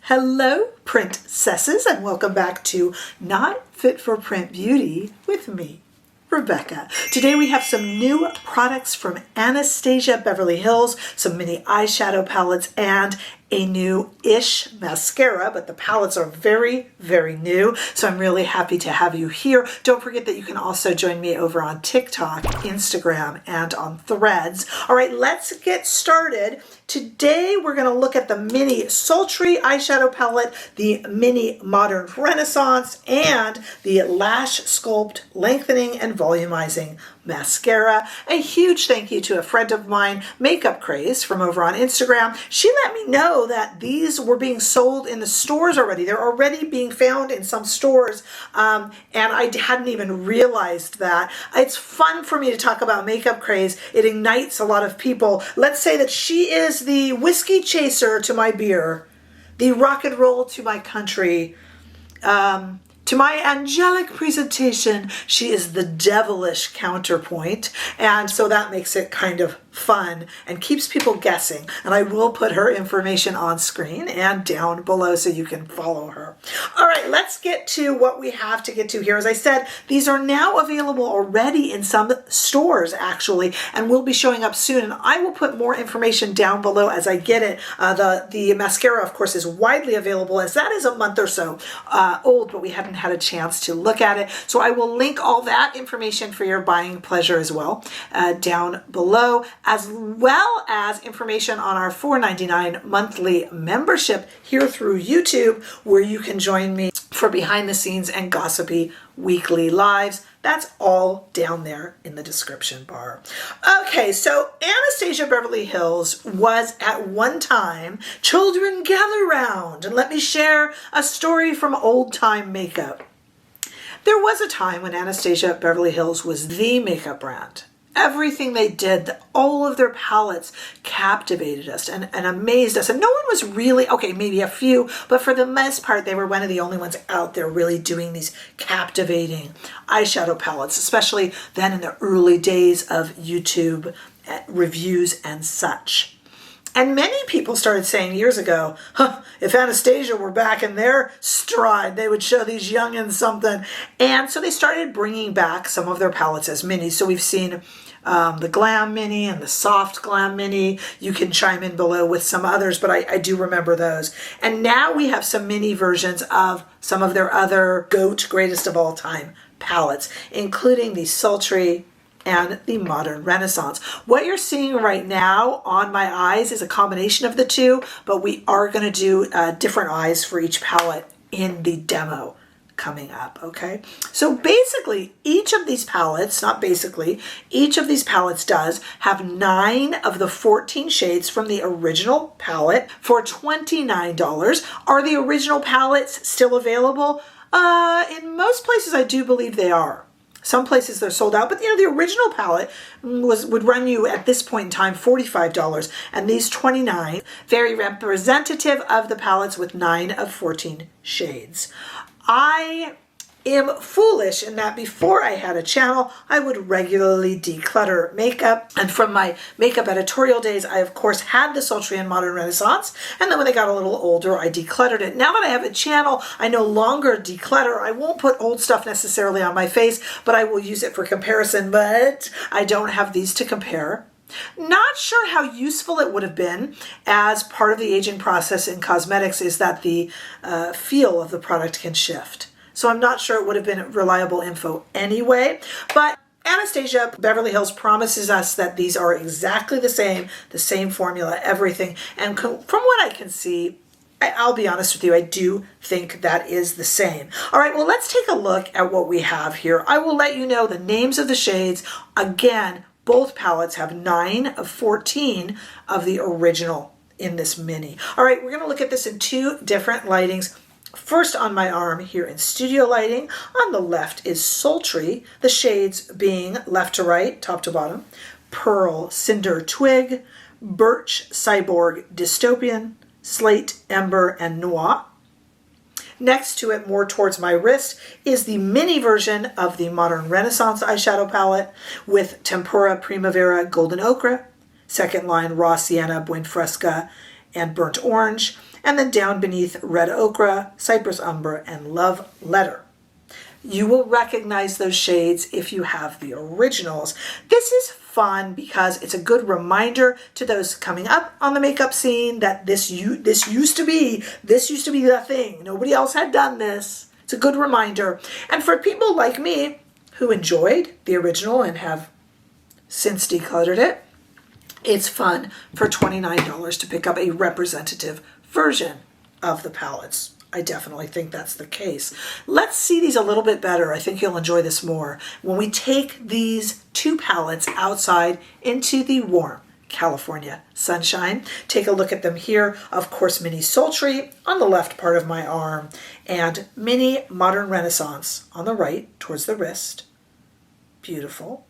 Hello, princesses, and welcome back to Not Fit for Print Beauty with me, Rebecca. Today we have some new products from Anastasia Beverly Hills, some mini eyeshadow palettes, and a new-ish mascara, but the palettes are very, very new, so I'm really happy to have you here. Don't forget that you can also join me over on TikTok, Instagram, and on Threads. All right, let's get started. Today we're going to look at the Mini Sultry eyeshadow palette, the Mini Modern Renaissance, and the Lash Sculpt Lengthening and Volumizing Mascara. A huge thank you to a friend of mine, Makeup Craze, from over on Instagram. She let me know that these were being sold in the stores already. They're already being found in some stores, and I hadn't even realized that. It's fun for me to talk about Makeup Craze. It ignites a lot of people. Let's say that she is the whiskey chaser to my beer, the rock and roll to my country, to my angelic presentation. She is the devilish counterpoint, and so that makes it kind of fun and keeps people guessing. And I will put her information on screen and down below so you can follow her. All right, let's get to what we have to get to here. As I said, these are now available already in some stores actually, and will be showing up soon. And I will put more information down below as I get it. The mascara, of course, is widely available, as that is a month or so old, but we hadn't had a chance to look at it. So I will link all that information for your buying pleasure as well down below, as well as information on our $4.99 monthly membership here through YouTube, where you can join me for behind the scenes and gossipy weekly lives. That's all down there in the description bar. Okay, so Anastasia Beverly Hills was at one time Children Gather Round, and let me share a story from old time makeup. There was a time when Anastasia Beverly Hills was the makeup brand. Everything they did, all of their palettes captivated us and amazed us. And no one was really, okay, maybe a few, but for the most part, they were one of the only ones out there really doing these captivating eyeshadow palettes, especially then in the early days of YouTube reviews and such. And many people started saying years ago, if Anastasia were back in their stride, they would show these youngins something. And so they started bringing back some of their palettes as minis. So we've seen the Glam Mini and the Soft Glam Mini. You can chime in below with some others, but I do remember those. And now we have some mini versions of some of their other greatest of all time palettes, including the Sultry and the Modern Renaissance. What you're seeing right now on my eyes is a combination of the two, but we are going to do different eyes for each palette in the demo coming up, okay? So basically, each of these palettes, each of these palettes does have 9 of the 14 shades from the original palette for $29. Are the original palettes still available? In most places, I do believe they are. Some places they're sold out, but you know, the original palette would run you at this point in time $45, and these $29, very representative of the palettes with 9 of 14 shades. I am foolish in that before I had a channel, I would regularly declutter makeup. And from my makeup editorial days, I of course had the Sultry and Modern Renaissance. And then when they got a little older, I decluttered it. Now that I have a channel, I no longer declutter. I won't put old stuff necessarily on my face, but I will use it for comparison. But I don't have these to compare. Not sure how useful it would have been as part of the aging process in cosmetics is that the feel of the product can shift. So I'm not sure it would have been reliable info anyway, but Anastasia Beverly Hills promises us that these are exactly the same formula, everything. And from what I can see, I'll be honest with you, I do think that is the same. All right, well, let's take a look at what we have here. I will let you know the names of the shades. Again, both palettes have 9 of 14 of the original in this mini. All right, we're going to look at this in 2 different lightings. First on my arm here in studio lighting, on the left is Sultry, the shades being left to right, top to bottom, Pearl, Cinder, Twig, Birch, Cyborg, Dystopian, Slate, Ember, and Noir. Next to it, more towards my wrist, is the mini version of the Modern Renaissance eyeshadow palette with Tempera, Primavera, Golden Ochre, second line Raw Sienna, Buenfresca, and Burnt Orange, and then down beneath Red Ochre, Cypress Umber, and Love Letter. You will recognize those shades if you have the originals. This is fun because it's a good reminder to those coming up on the makeup scene that this used to be the thing. Nobody else had done this. It's a good reminder. And for people like me who enjoyed the original and have since decluttered it, it's fun for $29 to pick up a representative version of the palettes. I definitely think that's the case. Let's see these a little bit better. I think you'll enjoy this more. When we take these two palettes outside into the warm California sunshine, take a look at them here. Of course, Mini Sultry on the left part of my arm and Mini Modern Renaissance on the right towards the wrist. Beautiful.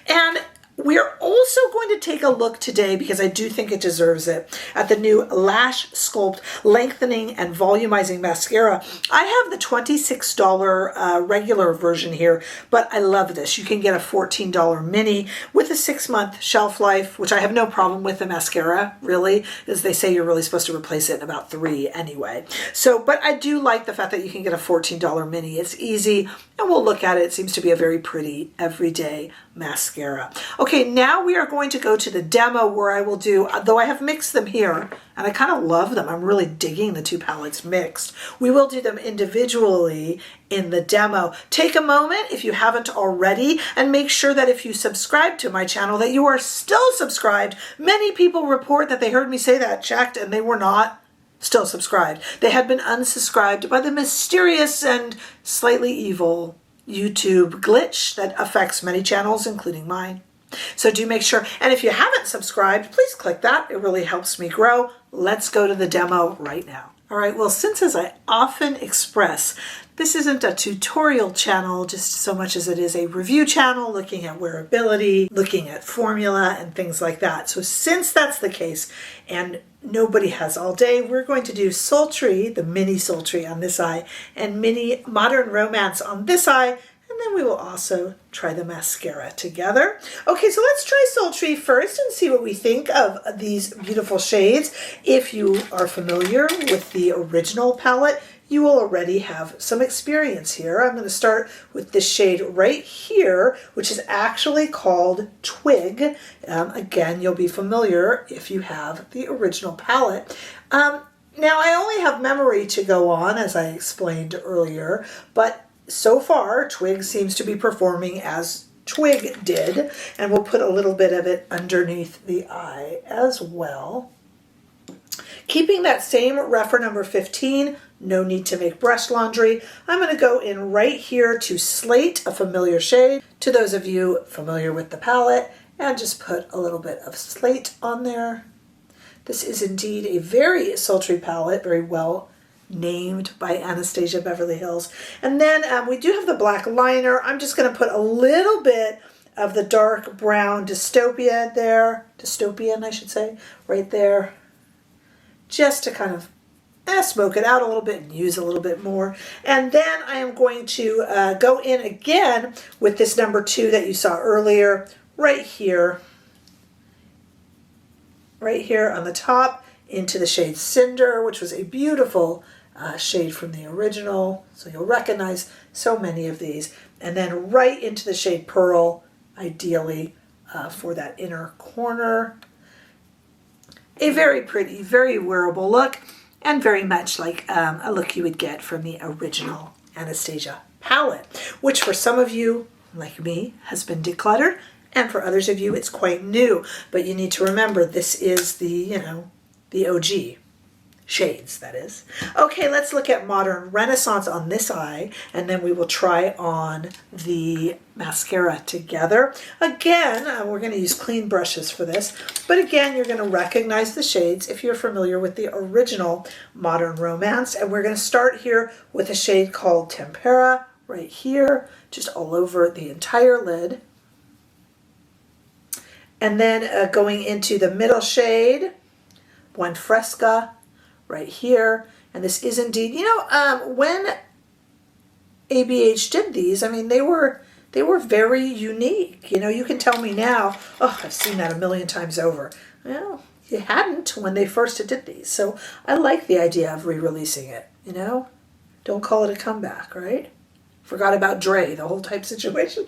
And we're also going to take a look today, because I do think it deserves it, at the new Lash Sculpt Lengthening and Volumizing Mascara. I have the $26 regular version here, but I love this. You can get a $14 mini with a 6-month shelf life, which I have no problem with the mascara, really, as they say you're really supposed to replace it in about 3 anyway. So, but I do like the fact that you can get a $14 mini. It's easy, and we'll look at it. It seems to be a very pretty everyday mascara. Okay, now we are going to go to the demo where I will do, though I have mixed them here, and I kind of love them. I'm really digging the two palettes mixed. We will do them individually in the demo. Take a moment if you haven't already, and make sure that if you subscribe to my channel that you are still subscribed. Many people report that they heard me say that, checked, and they were not still subscribed. They had been unsubscribed by the mysterious and slightly evil YouTube glitch that affects many channels, including mine. So do make sure, and if you haven't subscribed, please click that. It really helps me grow. Let's go to the demo right now. All right, well, since as I often express, this isn't a tutorial channel just so much as it is a review channel looking at wearability, looking at formula and things like that. So since that's the case and nobody has all day, we're going to do Sultry, the Mini Sultry on this eye, and Mini Modern Romance on this eye, and then we will also try the mascara together. Okay, so let's try Sultry first and see what we think of these beautiful shades. If you are familiar with the original palette, you will already have some experience here. I'm going to start with this shade right here, which is actually called Twig. Again, you'll be familiar if you have the original palette. Now, I only have memory to go on, as I explained earlier, but so far, Twig seems to be performing as Twig did, and we'll put a little bit of it underneath the eye as well. Keeping that same refer number 15, no need to make brush laundry. I'm going to go in right here to Slate, a familiar shade, to those of you familiar with the palette, and just put a little bit of Slate on there. This is indeed a very sultry palette, very well named by Anastasia Beverly Hills. And then we do have the black liner. I'm just going to put a little bit of the dark brown dystopian I should say, right there, just to kind of smoke it out a little bit and use a little bit more. And then I am going to go in again with this number 2 that you saw earlier, right here on the top, into the shade Cinder, which was a beautiful shade from the original. So you'll recognize so many of these. And then right into the shade Pearl, ideally for that inner corner. A very pretty, very wearable look, and very much like a look you would get from the original Anastasia palette, which for some of you, like me, has been decluttered, and for others of you, it's quite new. But you need to remember, this is the, the OG shades, that is. Okay, let's look at Modern Renaissance on this eye, and then we will try on the mascara together. Again, we're going to use clean brushes for this, but again, you're going to recognize the shades if you're familiar with the original Modern Romance, and we're going to start here with a shade called Tempera, right here, just all over the entire lid. And then going into the middle shade, Buon Fresca, right here. And this is indeed, when ABH did these, I mean, they were very unique. You can tell me now, oh, I've seen that a million times over. Well, you hadn't when they first did these. So I like the idea of re-releasing it, you know? Don't call it a comeback, right? Forgot about Dre, the whole type situation.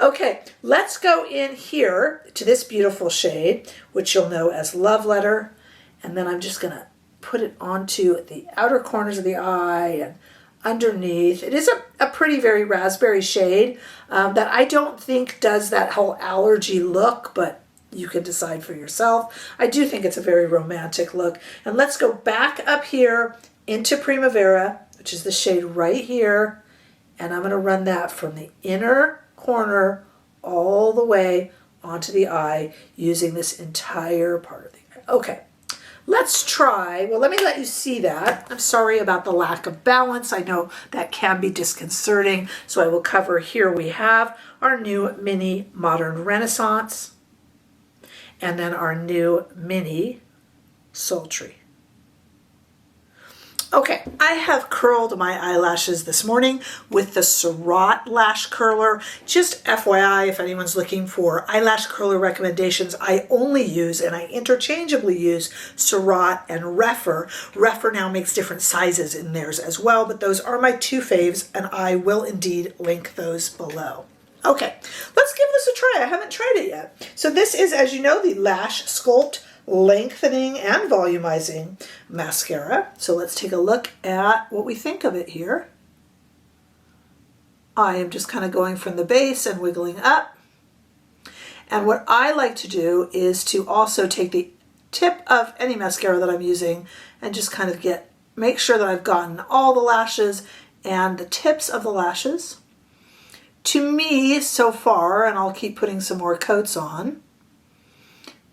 Okay, let's go in here to this beautiful shade, which you'll know as Love Letter. And then I'm just going to put it onto the outer corners of the eye and underneath. It is a pretty, very raspberry shade that I don't think does that whole allergy look, but you can decide for yourself. I do think it's a very romantic look. And let's go back up here into Primavera, which is the shade right here. And I'm going to run that from the inner corner all the way onto the eye using this entire part of the eye. Okay, let's try. Well, let me let you see that. I'm sorry about the lack of balance. I know that can be disconcerting. So I will cover here. We have our new Mini Modern Renaissance and then our new Mini Sultry. Okay, I have curled my eyelashes this morning with the Surratt Lash Curler. Just FYI, if anyone's looking for eyelash curler recommendations, I only use and I interchangeably use Surratt and Rephr. Rephr now makes different sizes in theirs as well, but those are my two faves, and I will indeed link those below. Okay, let's give this a try. I haven't tried it yet. So this is, as you know, the Lash Sculpt Lengthening and Volumizing Mascara. So let's take a look at what we think of it here. I am just kind of going from the base and wiggling up. And what I like to do is to also take the tip of any mascara that I'm using and just kind of make sure that I've gotten all the lashes and the tips of the lashes. To me, so far, and I'll keep putting some more coats on,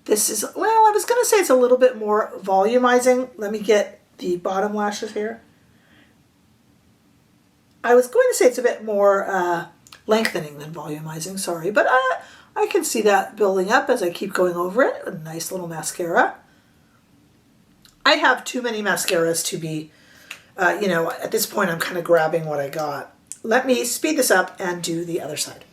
this is, well, I was going to say it's a little bit more volumizing. Let me get the bottom lashes here. I was going to say it's a bit more lengthening than volumizing, sorry, but I can see that building up as I keep going over it. A nice little mascara. I have too many mascaras to be, you know, at this point I'm kind of grabbing what I got. Let me speed this up and do the other side.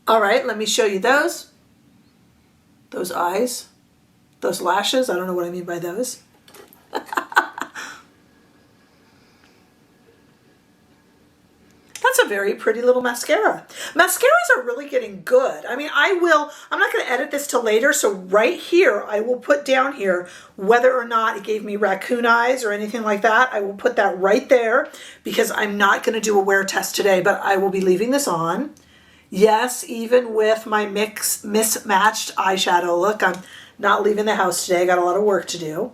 All right, let me show you those eyes, those lashes. I don't know what I mean by those. That's a very pretty little mascara. Mascaras are really getting good. I mean, I'm not going to edit this till later, so right here, I will put down here whether or not it gave me raccoon eyes or anything like that. I will put that right there because I'm not going to do a wear test today, but I will be leaving this on. Yes, even with my mismatched eyeshadow look, I'm not leaving the house today. I got a lot of work to do.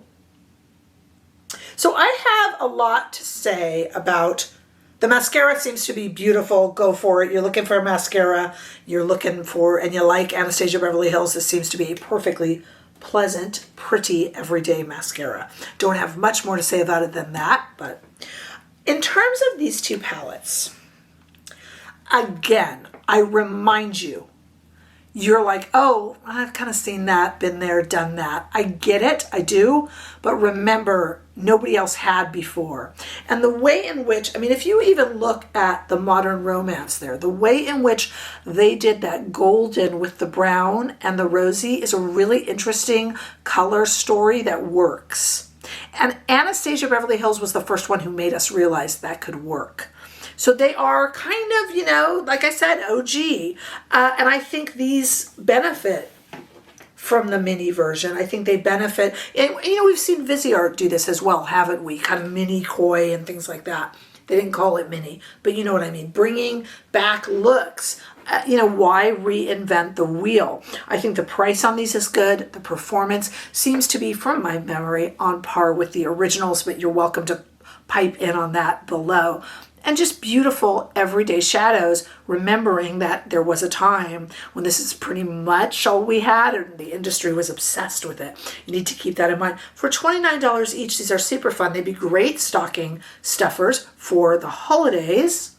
So I have a lot to say about the mascara. Seems to be beautiful. Go for it. You're looking for a mascara. You're looking for, and you like Anastasia Beverly Hills. This seems to be a perfectly pleasant, pretty, everyday mascara. Don't have much more to say about it than that. But in terms of these two palettes, again, I remind you, you're like, oh, I've kind of seen that, been there, done that. I get it, I do, but remember, nobody else had before. And the way in which, I mean, if you even look at the Modern Romance there, the way in which they did that golden with the brown and the rosy is a really interesting color story that works. And Anastasia Beverly Hills was the first one who made us realize that could work. So they are kind of, you know, like I said, OG. And I think these benefit from the mini version. I think they benefit. And, you know, we've seen Viseart do this as well, haven't we? Kind of mini koi and things like that. They didn't call it mini, but you know what I mean. Bringing back looks. You know, why reinvent the wheel? I think the price on these is good. The performance seems to be, from my memory, on par with the originals, but you're welcome to pipe in on that below. And just beautiful everyday shadows, remembering that there was a time when this is pretty much all we had and the industry was obsessed with it. You need to keep that in mind. For $29 each, these are super fun. They'd be great stocking stuffers for the holidays.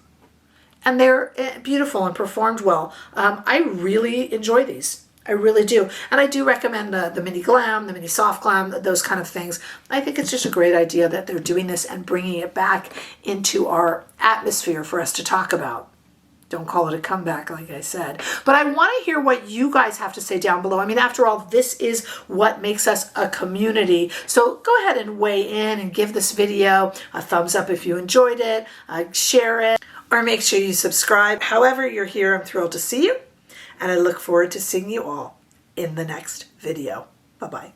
And they're beautiful and performed well. I really enjoy these. I really do. And I do recommend the Mini Glam, the Mini Soft Glam, those kind of things. I think it's just a great idea that they're doing this and bringing it back into our atmosphere for us to talk about. Don't call it a comeback, like I said. But I want to hear what you guys have to say down below. I mean, after all, this is what makes us a community. So go ahead and weigh in and give this video a thumbs up if you enjoyed it, share it, or make sure you subscribe. However you're here, I'm thrilled to see you, and I look forward to seeing you all in the next video. Bye-bye.